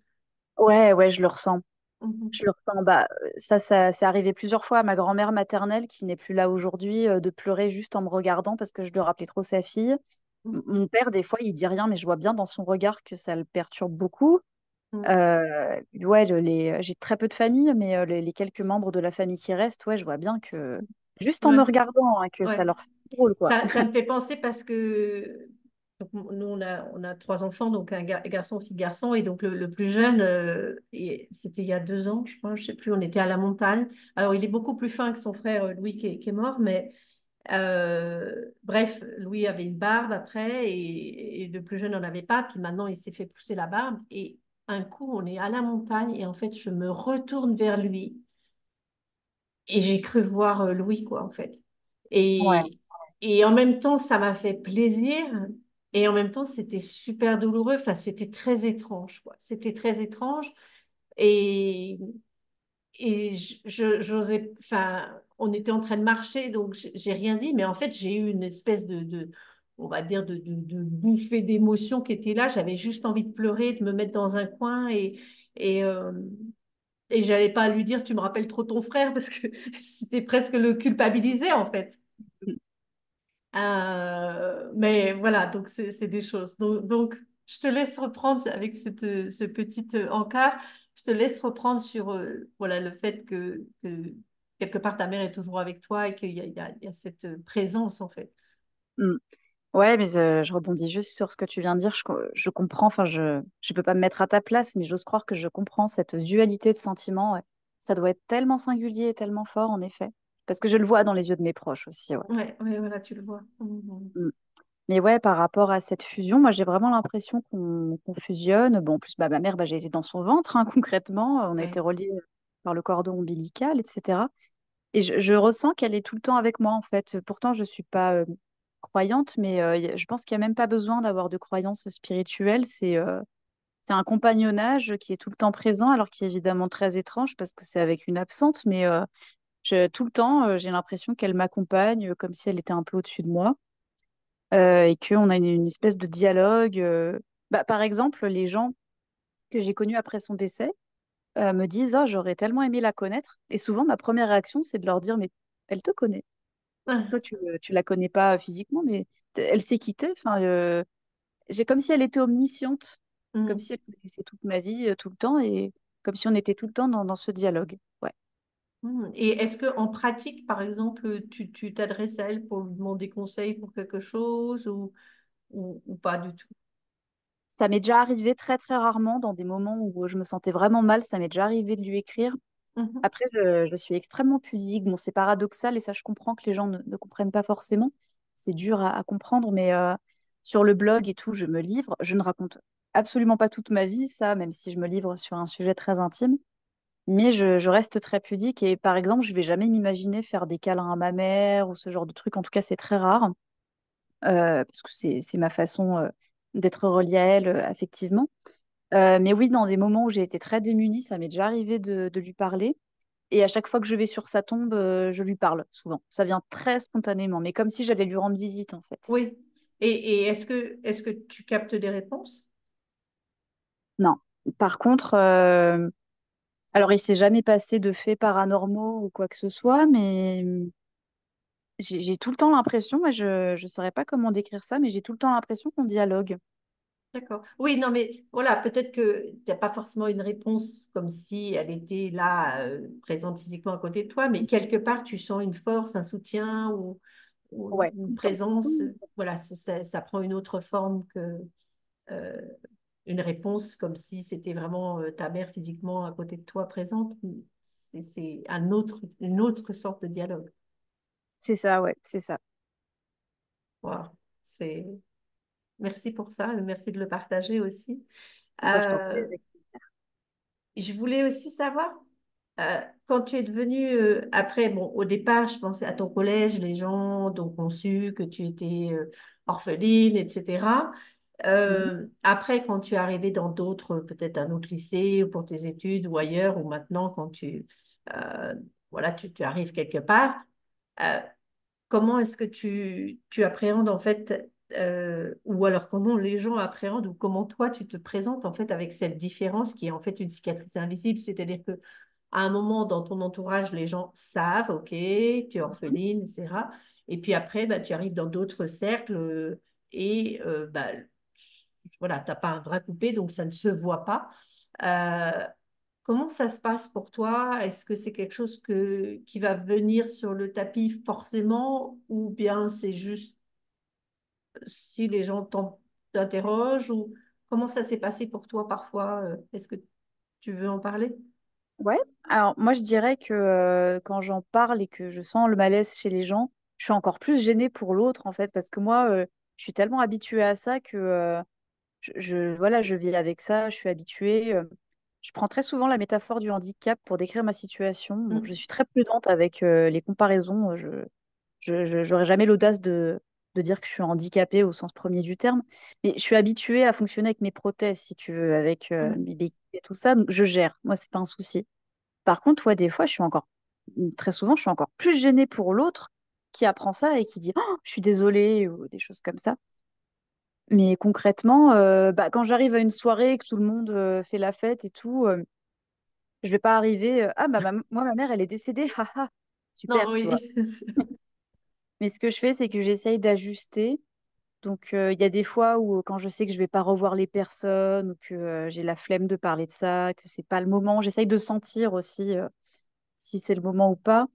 ouais, je le ressens. Mhm. Je le ressens. Bah, ça c'est arrivé plusieurs fois à ma grand-mère maternelle, qui n'est plus là aujourd'hui, de pleurer juste en me regardant parce que je lui rappelais trop sa fille. Mon père, des fois, il dit rien, mais je vois bien dans son regard que ça le perturbe beaucoup. Mhm. Ouais, j'ai très peu de famille, mais les quelques membres de la famille qui restent, ouais, je vois bien que juste en me Ouais, regardant, hein, que ça ouais. leur fait drôle, quoi. Ça me fait penser parce que donc, nous, on a trois enfants, donc un garçon, fille, garçon. Et donc, le plus jeune, c'était il y a 2 ans, je crois, je sais plus, on était à la montagne. Alors, il est beaucoup plus fin que son frère Louis qui est mort, mais bref, Louis avait une barbe après et le plus jeune n'en avait pas. Puis maintenant, il s'est fait pousser la barbe. Et un coup, on est à la montagne et en fait, je me retourne vers lui. Et j'ai cru voir Louis, quoi, en fait. Ouais, Et en même temps, ça m'a fait plaisir. Et en même temps, c'était super douloureux. Enfin, c'était très étrange, quoi. C'était très étrange. Et, j'osais, enfin, on était en train de marcher, donc j'ai rien dit. Mais en fait, j'ai eu une espèce on va dire, de bouffée d'émotion qui était là. J'avais juste envie de pleurer, de me mettre dans un coin et, euh, et j'allais pas lui dire, tu me rappelles trop ton frère, parce que c'était presque le culpabiliser, en fait. Mais voilà, donc c'est des choses. Donc, je te laisse reprendre avec ce petit encart. Je te laisse reprendre sur voilà, le fait que quelque part ta mère est toujours avec toi et qu'il y a cette présence, en fait. mm. Ouais, mais je rebondis juste sur ce que tu viens de dire. Je comprends, enfin, je peux pas me mettre à ta place, mais j'ose croire que je comprends cette dualité de sentiments. Ouais. Ça doit être tellement singulier et tellement fort, en effet. Parce que je le vois dans les yeux de mes proches aussi, ouais. Ouais, ouais, voilà, tu le vois. Mhm. Mm. Mais ouais, par rapport à cette fusion, moi j'ai vraiment l'impression qu'on fusionne. Bon, en plus, bah, ma mère, bah, j'ai été dans son ventre, hein, concrètement. On a été Ouais, reliés par le cordon ombilical, etc. Et je ressens qu'elle est tout le temps avec moi, en fait. Pourtant, je suis pas croyante, mais je pense qu'il n'y a même pas besoin d'avoir de croyances spirituelles. C'est un compagnonnage qui est tout le temps présent, alors qui est évidemment très étrange parce que c'est avec une absente, mais tout le temps, j'ai l'impression qu'elle m'accompagne comme si elle était un peu au-dessus de moi et qu'on a une espèce de dialogue. Bah, par exemple, les gens que j'ai connus après son décès me disent, oh, j'aurais tellement aimé la connaître. Et souvent, ma première réaction, c'est de leur dire, mais elle te connaît. ouais. Toi, tu la connais pas physiquement, mais elle sait qui t'es. Enfin, j'ai comme si elle était omnisciente, comme Mhm. si elle connaissait toute ma vie tout le temps et comme si on était tout le temps dans ce dialogue. Ouais. Et est-ce que en pratique, par exemple, tu t'adresses à elle pour lui demander conseil pour quelque chose ou pas du tout? Ça m'est déjà arrivé très très rarement dans des moments où je me sentais vraiment mal. Ça m'est déjà arrivé de lui écrire. Mhm. Après, je suis extrêmement pudique. Bon, c'est paradoxal et ça, je comprends que les gens ne comprennent pas forcément. C'est dur à comprendre, mais sur le blog et tout, je me livre. Je ne raconte absolument pas toute ma vie, ça, même si je me livre sur un sujet très intime. Mais je reste très pudique et par exemple, je vais jamais m'imaginer faire des câlins à ma mère ou ce genre de truc. En tout cas, c'est très rare parce que c'est ma façon d'être reliée à elle affectivement. Mais oui, dans des moments où j'ai été très démunie, ça m'est déjà arrivé de lui parler. Et à chaque fois que je vais sur sa tombe, je lui parle souvent. Ça vient très spontanément, mais comme si j'allais lui rendre visite en fait. Oui. Et est-ce que tu captes des réponses? Non. Par contre, alors il s'est jamais passé de faits paranormaux ou quoi que ce soit, mais j'ai tout le temps l'impression, moi je saurais pas comment décrire ça, mais j'ai tout le temps l'impression qu'on dialogue. D'accord. Oui, non, mais voilà, peut-être que tu n'as pas forcément une réponse comme si elle était là, présente physiquement à côté de toi, mais quelque part, tu sens une force, un soutien ou Ouais. une présence. Voilà, ça prend une autre forme que euh, une réponse, comme si c'était vraiment ta mère physiquement à côté de toi présente. C'est une autre sorte de dialogue. C'est ça, ouais, c'est ça. Wow. C'est... Merci pour ça, merci de le partager aussi. Bah, je t'en prie. Euh, Je voulais aussi savoir, quand tu es devenue, après, bon, au départ, je pensais à ton collège, les gens donc ont su que tu étais orpheline, etc. Mhm. Après, quand tu es arrivée dans d'autres, peut-être un autre lycée ou pour tes études ou ailleurs, ou maintenant quand euh, voilà, tu arrives quelque part, euh, comment est-ce que tu appréhendes en fait, ou alors comment les gens appréhendent, ou comment toi tu te présentes en fait avec cette différence qui est en fait une cicatrice invisible, c'est-à-dire que à un moment dans ton entourage, les gens savent, ok, tu es orpheline, etc. Et puis après, bah, tu arrives dans d'autres cercles bah, voilà, tu n'as pas un bras coupé, donc ça ne se voit pas. Euh, Comment ça se passe pour toi? Est-ce que c'est quelque chose qui va venir sur le tapis forcément ou bien c'est juste si les gens t'interrogent ou comment ça s'est passé pour toi parfois? Est-ce que tu veux en parler? Ouais, alors moi je dirais que quand j'en parle et que je sens le malaise chez les gens, je suis encore plus gênée pour l'autre en fait, parce que moi je suis tellement habituée à ça que voilà, je vis avec ça, je suis habituée. Je prends très souvent la métaphore du handicap pour décrire ma situation. Bon, je Mm. suis très prudente avec les comparaisons. J'aurais jamais l'audace de dire que je suis handicapée au sens premier du terme, mais je suis habituée à fonctionner avec mes prothèses, si tu veux, avec Mm. mes béquilles et tout ça, donc je gère. Moi, c'est pas un souci. Par contre, ouais, des fois, très souvent, je suis encore plus gênée pour l'autre qui apprend ça et qui dit oh, je suis désolée ou des choses comme ça. Mais concrètement, bah, quand j'arrive à une soirée, que tout le monde fait la fête et tout, je vais pas arriver ah, bah, moi, ma mère, elle est décédée, haha, Non, super, tu vois. oui. Mais ce que je fais, c'est que j'essaye d'ajuster. Donc, il y a des fois où, quand je sais que je vais pas revoir les personnes ou que j'ai la flemme de parler de ça, que c'est pas le moment, j'essaye de sentir aussi si c'est le moment ou pas.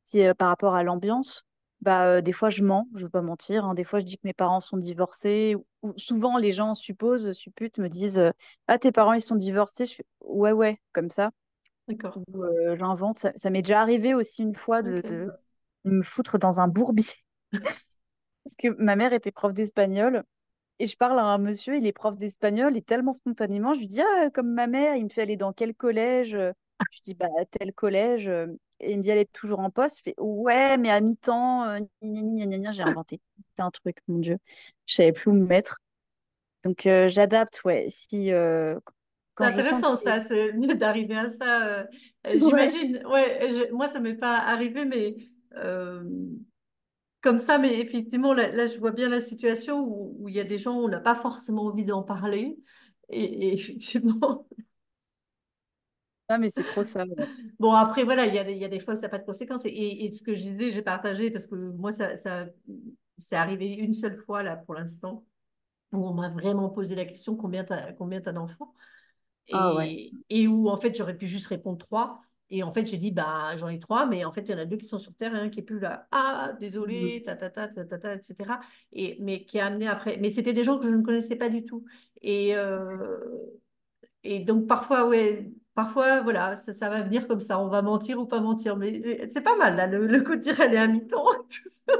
Si, par rapport à l'ambiance, bah, des fois je mens, je veux pas mentir, hein. Des fois je dis que mes parents sont divorcés, ou souvent les gens supputent, me disent ah, tes parents ils sont divorcés, je fais ouais, ouais, comme ça, D'accord. ou j'invente. Ça m'est déjà arrivé aussi une fois Ok. de me foutre dans un bourbier, parce que ma mère était prof d'espagnol. Et je parle à un monsieur, il est prof d'espagnol, et tellement spontanément, je lui dis, ah, comme ma mère, il me fait aller dans quel collège? Je dis, bah, tel collège. Et il me dit, elle est toujours en poste. Je fais, ouais, mais à mi-temps, gna, gna, gna, gna, j'ai inventé un truc, mon Dieu. Je savais plus où me mettre. Donc, j'adapte, ouais. Si, C'est quand je sens intéressant que c'est... ça, c'est d'arriver à ça. Ouais. J'imagine, ouais, moi ça m'est pas arrivé, mais euh, comme ça, mais effectivement, là, je vois bien la situation où il y a des gens où on n'a pas forcément envie d'en parler. Et effectivement, Ah, mais c'est trop ça, ouais. bon, après, voilà, il y a des fois où ça n'a pas de conséquences. Et ce que je disais, j'ai partagé parce que moi, c'est arrivé une seule fois, là, pour l'instant, où on m'a vraiment posé la question combien t'as d'enfants? Ah ouais. Et où, en fait, j'aurais pu juste répondre trois. Et en fait, j'ai dit, bah, j'en ai trois, mais en fait, il y en a deux qui sont sur Terre et un qui est plus là. Ah, Mhm. désolé, etc. Mais qui a amené après. Mais c'était des gens que je ne connaissais pas du tout. Et, euh, et donc, parfois, ouais, parfois, voilà, ça va venir comme ça. On va mentir ou pas mentir. Mais c'est pas mal, là, le coup de dire, elle est à mi-temps, tout ça.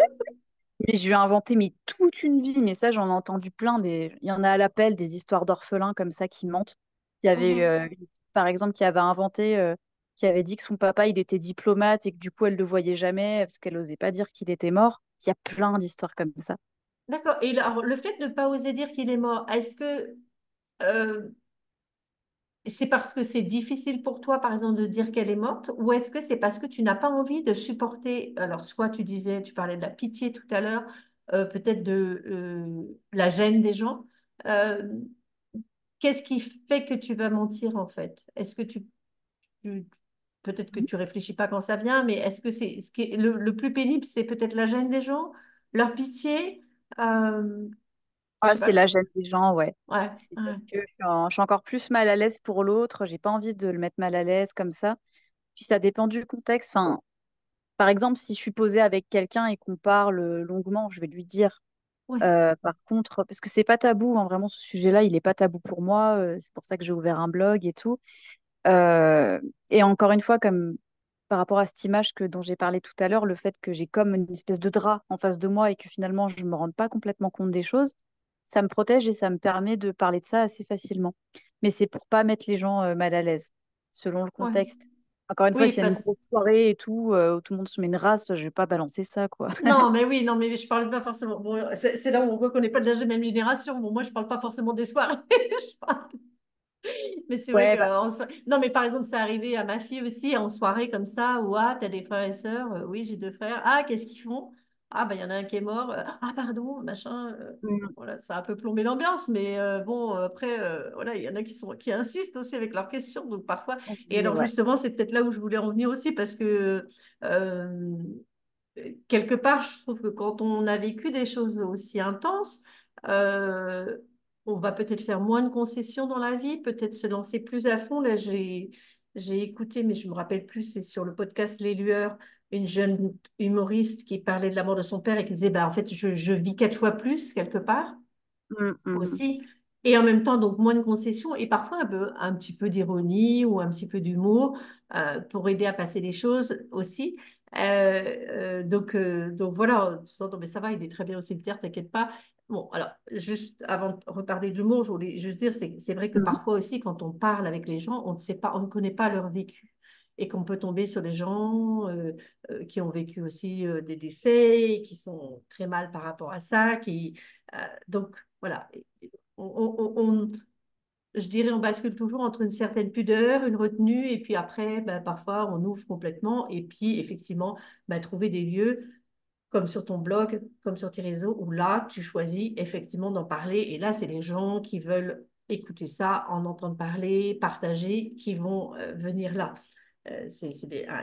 Mais je lui ai inventé mais toute une vie, mais ça j'en ai entendu plein. Il y en a à l'appel des histoires d'orphelins comme ça qui mentent. Il y avait Mhm. par exemple qui avait inventé, qui avait dit que son papa il était diplomate et que du coup elle le voyait jamais parce qu'elle osait pas dire qu'il était mort. Il y a plein d'histoires comme ça. D'accord. Et alors, le fait de ne pas oser dire qu'il est mort, est-ce que euh, c'est parce que c'est difficile pour toi, par exemple, de dire qu'elle est morte, ou est-ce que c'est parce que tu n'as pas envie de supporter, alors soit tu disais, tu parlais de la pitié tout à l'heure, peut-être de la gêne des gens. Euh, qu'est-ce qui fait que tu vas mentir en fait? Est-ce que tu- peut-être que tu réfléchis pas quand ça vient, mais est-ce que c'est ce qui est le plus pénible, c'est peut-être la gêne des gens, leur pitié, je Ah, sais c'est pas. la gêne des gens, ouais. Ouais, C'est parce ouais, que je suis encore plus mal à l'aise pour l'autre, j'ai pas envie de le mettre mal à l'aise comme ça. Puis ça dépend du contexte. Enfin, par exemple, si je suis posée avec quelqu'un et qu'on parle longuement, je vais lui dire. ouais, Par contre, parce que c'est pas tabou, hein, vraiment, ce sujet-là, il est pas tabou pour moi. C'est pour ça que j'ai ouvert un blog et tout. Euh, et encore une fois, comme par rapport à cette image dont j'ai parlé tout à l'heure, le fait que j'ai comme une espèce de drap en face de moi et que finalement je me rende pas complètement compte des choses, ça me protège et ça me permet de parler de ça assez facilement. Mais c'est pour pas mettre les gens mal à l'aise, selon le ouais. contexte. Encore une fois, Oui, s'il y a une parce grosse soirée et tout, où tout le monde se met une race, je vais pas balancer ça, quoi. non, mais oui, non, mais je parle pas forcément. Bon, c'est là où on voit qu'on n'est pas de la même génération. Bon, moi, je parle pas forcément des soirées. Je parle Mais c'est vrai Ouais, que bah, non, mais par exemple, c'est arrivé à ma fille aussi en soirée comme ça, où ah, t'as des frères et sœurs, oui, j'ai deux frères. Ah, qu'est-ce qu'ils font? Ah, bah, il y en a un qui est mort. Ah, pardon, machin. mm, Voilà, ça a un peu plombé l'ambiance, mais bon, après, voilà, il y en a qui insistent aussi avec leurs questions, donc parfois. Et oui, alors, ouais. justement, c'est peut-être là où je voulais en venir aussi, parce que euh, quelque part, je trouve que quand on a vécu des choses aussi intenses, euh, on va peut-être faire moins de concessions dans la vie, peut-être se lancer plus à fond. Là, j'ai écouté, mais je me rappelle plus, c'est sur le podcast Les Lueurs, une jeune humoriste qui parlait de la mort de son père et qui disait, bah, en fait, je vis quatre fois plus quelque part Mm, mm. aussi. Et en même temps, donc moins de concessions et parfois un petit peu d'ironie ou un petit peu d'humour pour aider à passer les choses aussi. Donc voilà, non, mais ça va, il est très bien au cimetière, t'inquiète pas. Bon, alors, juste avant de reparler d'humour, je voulais juste dire, c'est vrai que Mm. parfois aussi, quand on parle avec les gens, on ne sait pas, on ne connaît pas leur vécu. Et qu'on peut tomber sur des gens qui ont vécu aussi des décès, qui sont très mal par rapport à ça, donc voilà, je dirais, on bascule toujours entre une certaine pudeur, une retenue, et puis après, ben, parfois, on ouvre complètement, et puis effectivement, ben, trouver des lieux comme sur ton blog, comme sur tes réseaux, où là, tu choisis effectivement d'en parler, et là, c'est les gens qui veulent écouter ça, en entendre parler, partager, qui vont venir là.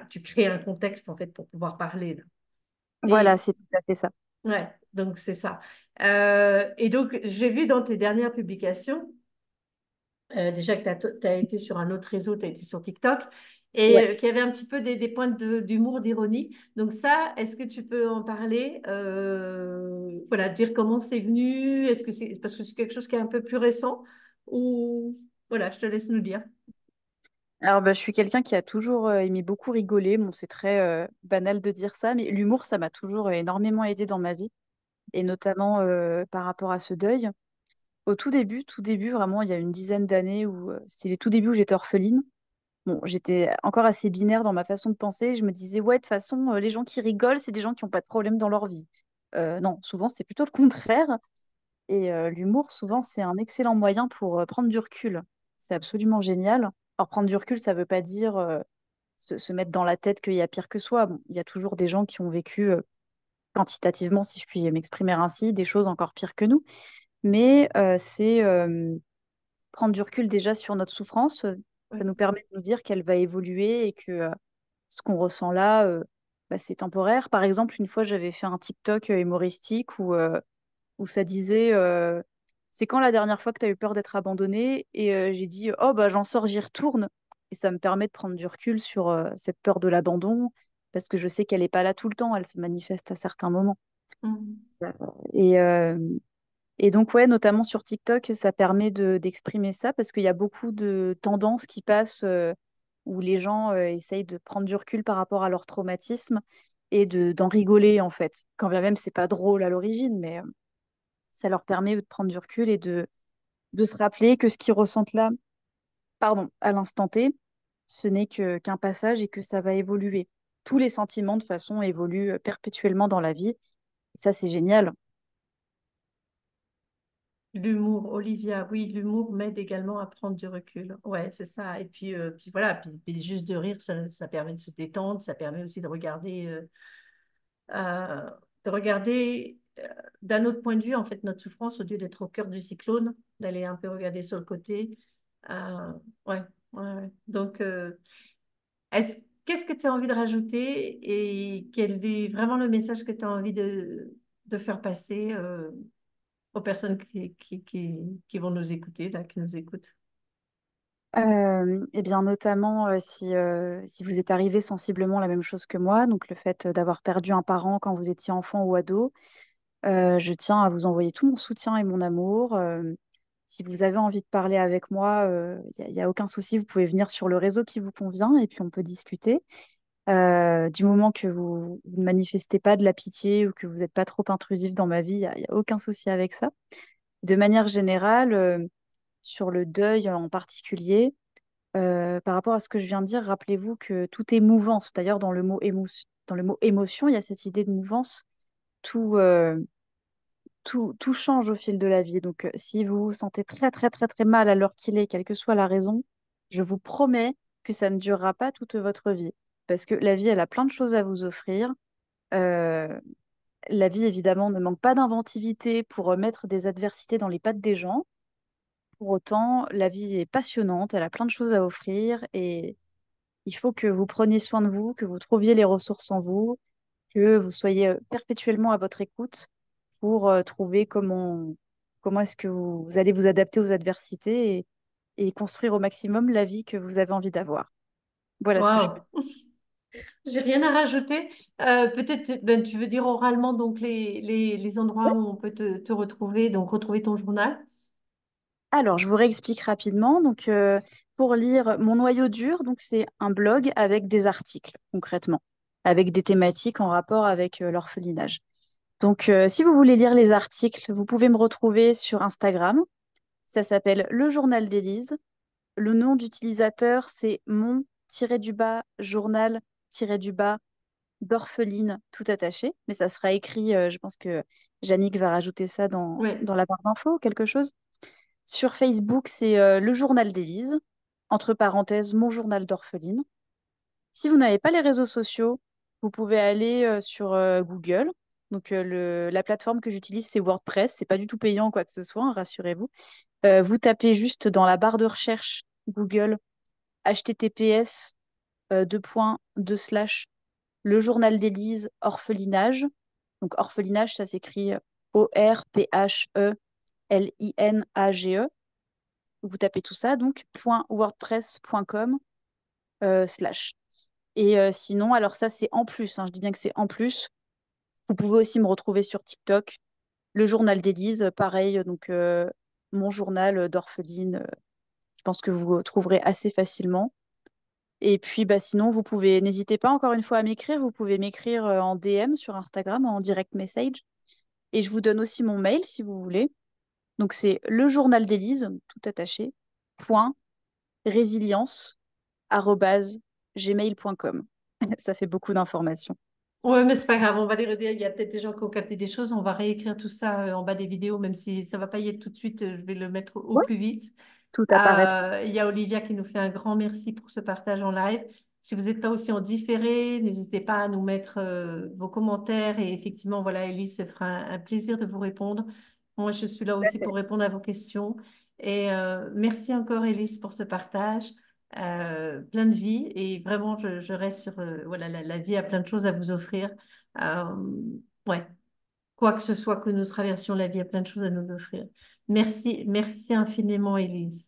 Tu crées un contexte, en fait, pour pouvoir parler, là. Voilà, Et c'est tout à fait ça. ouais, donc c'est ça. Et donc, j'ai vu dans tes dernières publications, déjà que tu as été sur un autre réseau, tu as été sur TikTok, et Ouais. qu'il y avait un petit peu des points d'humour, d'ironie. Donc ça, est-ce que tu peux en parler? Voilà, dire comment c'est venu? Est-ce que c'est parce que c'est quelque chose qui est un peu plus récent? Ou voilà, je te laisse nous dire. Alors, bah, je suis quelqu'un qui a toujours aimé beaucoup rigoler. Bon, c'est très banal de dire ça, mais l'humour, ça m'a toujours énormément aidé dans ma vie, et notamment par rapport à ce deuil. Au tout début, vraiment, il y a une dizaine d'années où c'était les tout débuts où j'étais orpheline. Bon, j'étais encore assez binaire dans ma façon de penser. Je me disais, ouais, de toute façon, les gens qui rigolent, c'est des gens qui n'ont pas de problème dans leur vie. Non, souvent, c'est plutôt le contraire. Et l'humour, souvent, c'est un excellent moyen pour prendre du recul. C'est absolument génial. Alors, prendre du recul, ça ne veut pas dire se mettre dans la tête qu'il y a pire que soi. Bon, il y a toujours des gens qui ont vécu quantitativement, si je puis m'exprimer ainsi, des choses encore pires que nous. Mais c'est prendre du recul déjà sur notre souffrance. Ça Oui. nous permet de nous dire qu'elle va évoluer et que ce qu'on ressent là, bah, c'est temporaire. Par exemple, une fois, j'avais fait un TikTok humoristique où ça disait c'est quand la dernière fois que tu as eu peur d'être abandonné? Et j'ai dit oh, bah, j'en sors, j'y retourne. Et ça me permet de prendre du recul sur cette peur de l'abandon parce que je sais qu'elle n'est pas là tout le temps, elle se manifeste à certains moments. Mhm. Et, euh, et donc, ouais, notamment sur TikTok, ça permet d'exprimer ça parce qu'il y a beaucoup de tendances qui passent où les gens essayent de prendre du recul par rapport à leur traumatisme et d'en rigoler, en fait. Quand bien même, c'est pas drôle à l'origine, mais ça leur permet de prendre du recul et de se rappeler que ce qu'ils ressentent là, pardon, à l'instant T, ce n'est qu'un passage et que ça va évoluer. Tous les sentiments, de façon, évoluent perpétuellement dans la vie. Et ça, c'est génial. L'humour, Olivia, oui, l'humour m'aide également à prendre du recul. Ouais, c'est ça. Et puis voilà, puis juste de rire, ça permet de se détendre, ça permet aussi euh, de regarder d'un autre point de vue, en fait, notre souffrance, au lieu d'être au cœur du cyclone, d'aller un peu regarder sur le côté. Euh, ouais, ouais. Donc, qu'est-ce que tu as envie de rajouter et quel est vraiment le message que tu as envie de faire passer aux personnes qui vont nous écouter, là, qui nous écoutent? Eh bien, notamment si vous êtes arrivé sensiblement la même chose que moi, donc le fait d'avoir perdu un parent quand vous étiez enfant ou ado, je tiens à vous envoyer tout mon soutien et mon amour. Si vous avez envie de parler avec moi, y a aucun souci, vous pouvez venir sur le réseau qui vous convient et puis on peut discuter. Du moment que vous ne manifestez pas de la pitié ou que vous n'êtes pas trop intrusif dans ma vie, y a aucun souci avec ça. De manière générale, sur le deuil en particulier, par rapport à ce que je viens de dire, rappelez-vous que tout est mouvance. D'ailleurs, dans le mot émotion, il y a cette idée de mouvance. Tout, tout change au fil de la vie. Donc, si vous vous sentez très, très, très, très mal à l'heure qu'il est, quelle que soit la raison, je vous promets que ça ne durera pas toute votre vie. Parce que la vie, elle a plein de choses à vous offrir. Euh, la vie, évidemment, ne manque pas d'inventivité pour mettre des adversités dans les pattes des gens. Pour autant, la vie est passionnante, elle a plein de choses à offrir et il faut que vous preniez soin de vous, que vous trouviez les ressources en vous, que vous soyez perpétuellement à votre écoute pour trouver comment est-ce que vous allez vous adapter aux adversités et construire au maximum la vie que vous avez envie d'avoir. Voilà ce que je peux Waouh! J'ai rien à rajouter. Peut-être, ben, tu veux dire oralement donc les endroits où on peut te retrouver, donc retrouver ton journal. Alors, je vous réexplique rapidement. Donc, pour lire mon noyau dur, donc c'est un blog avec des articles concrètement, avec des thématiques en rapport avec l'orphelinage. Donc, si vous voulez lire les articles, vous pouvez me retrouver sur Instagram. Ça s'appelle Le Journal d'Élise. Le nom d'utilisateur, c'est mon-du-bas journal-du-bas d'orpheline tout attaché. Mais ça sera écrit, je pense que Yannick va rajouter ça Oui. dans la barre d'infos, quelque chose. Sur Facebook, c'est Le Journal d'Élise, entre parenthèses, mon journal d'orpheline. Si vous n'avez pas les réseaux sociaux, vous pouvez aller sur Google. Donc, la plateforme que j'utilise, c'est WordPress. C'est pas du tout payant, quoi que ce soit, hein, rassurez-vous. Vous tapez juste dans la barre de recherche Google https deux points, deux slash, le journal d'Élise, orphelinage. Donc, orphelinage, ça s'écrit ORPHELINAGE. Vous tapez tout ça, donc .wordpress.com slash. Et sinon, alors ça, c'est en plus, hein, je dis bien que c'est en plus. Vous pouvez aussi me retrouver sur TikTok, le journal d'Élise, pareil, donc mon journal d'orpheline. Je pense que vous trouverez assez facilement. Et puis, bah, sinon, vous pouvez, n'hésitez pas encore une fois à m'écrire. Vous pouvez m'écrire en DM sur Instagram, en direct message. Et je vous donne aussi mon mail si vous voulez. Donc, c'est le journal d'Élise, tout attaché, point, résilience, arobase, gmail.com. Ça fait beaucoup d'informations. Ouais, mais c'est pas grave, on va les redire. Il y a peut-être des gens qui ont capté des choses. On va réécrire tout ça en bas des vidéos, même si ça va pas y être tout de suite. Je vais le mettre au Oui, plus vite. tout apparaîtra. Il y a Olivia qui nous fait un grand merci pour ce partage en live. Si vous êtes là aussi en différé, n'hésitez pas à nous mettre vos commentaires. Et effectivement, voilà, Elise se fera un plaisir de vous répondre. Moi, je suis là aussi pour répondre à vos questions. Et merci encore, Elise, pour ce partage. Plein de vie. Et vraiment, je reste sur voilà, la vie a plein de choses à vous offrir. Euh, ouais, quoi que ce soit que nous traversions, la vie a plein de choses à nous offrir. Merci, merci infiniment, Elise.